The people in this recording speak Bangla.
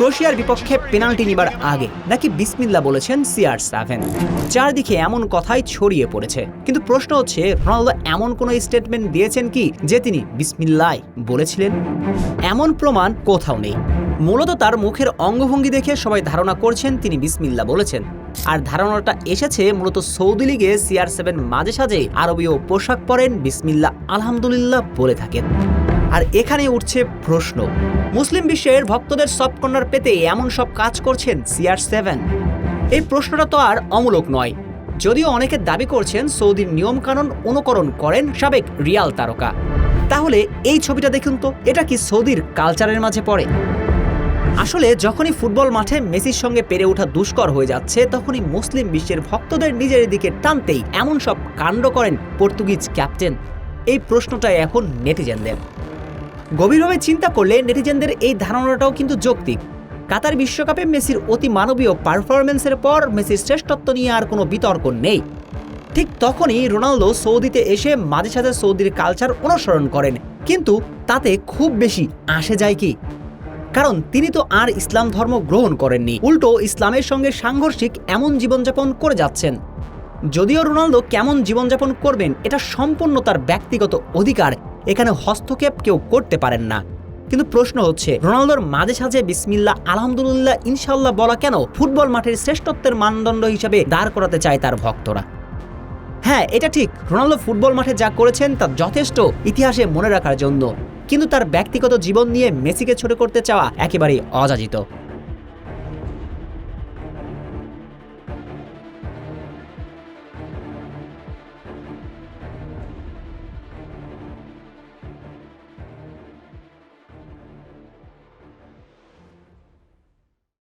ক্রোয়েশিয়ার বিপক্ষে পেনাল্টি নিবার আগে নাকি বিসমিল্লাহ বলেছেন CR7। চারদিকে এমন কথাই ছড়িয়ে পড়েছে, কিন্তু প্রশ্ন হচ্ছে রোনালদো এমন কোনো স্টেটমেন্ট দিয়েছেন কি যে তিনি বিসমিল্লাহ বলেছিলেন? এমন প্রমাণ কোথাও নেই। মূলত তার মুখের অঙ্গভঙ্গি দেখে সবাই ধারণা করছেন তিনি বিসমিল্লাহ বলেছেন। আর ধারণাটা এসেছে মূলত সৌদি লিগে CR7 মাঝে সাঝে আরবীয় পোশাক পরেন, বিসমিল্লাহ আলহামদুলিল্লাহ বলে থাকেন। আর এখানে উঠছে প্রশ্ন, মুসলিম বিশ্বের ভক্তদের সফট কর্নার পেতে এমন সব কাজ করছেন CR7? এই প্রশ্নটা তো আর অমূলক নয়। যদিও অনেকে দাবি করছেন সৌদির নিয়মকানুন অনুকরণ করেন সাবেক রিয়াল তারকা। তাহলে এই ছবিটা দেখুন তো, এটা কি সৌদির কালচারের মাঝে পড়ে? আসলে যখনই ফুটবল মাঠে মেসির সঙ্গে পেরে ওঠা দুষ্কর হয়ে যাচ্ছে, তখনই মুসলিম বিশ্বের ভক্তদের নিজের দিকে টানতেই এমন সব কাণ্ড করেন পর্তুগিজ ক্যাপ্টেন। এই প্রশ্নটাই এখন নেটিজেনদের। গভীরভাবে চিন্তা করলে নেটিজেনদের এই ধারণাটাও কিন্তু যৌক্তিক। কাতার বিশ্বকাপে মেসির অতি মানবীয় পারফরম্যান্সের পর মেসির শ্রেষ্ঠত্ব নিয়ে আর কোনো বিতর্ক নেই। ঠিক তখনই রোনালদো সৌদিতে এসে মাঝে সাঝে সৌদির কালচার অনুসরণ করেন, কিন্তু তাতে খুব বেশি আসে যায় কি? কারণ তিনি তো আর ইসলাম ধর্ম গ্রহণ করেননি, উল্টো ইসলামের সঙ্গে সাংঘর্ষিক এমন জীবনযাপন করে যাচ্ছেন। যদিও রোনালদো কেমন জীবনযাপন করবেন এটা সম্পূর্ণ তার ব্যক্তিগত অধিকার, এখানে হস্তক্ষেপ কেউ করতে পারেন না। কিন্তু প্রশ্ন হচ্ছে, রোনালদোর মাঝে সাঝে বিসমিল্লাহ আলহামদুলিল্লাহ ইনশাআল্লাহ বলা কেন ফুটবল মাঠের শ্রেষ্ঠত্বের মানদণ্ড হিসেবে দাঁড় করাতে চায় তার ভক্তরা? হ্যাঁ, এটা ঠিক, রোনালদো ফুটবল মাঠে যা করেছেন তা যথেষ্ট ইতিহাসে মনে রাখার জন্য, কিন্তু তার ব্যক্তিগত জীবন নিয়ে মেসিকে ছোট করতে চাওয়া একেবারেই অযাচিত।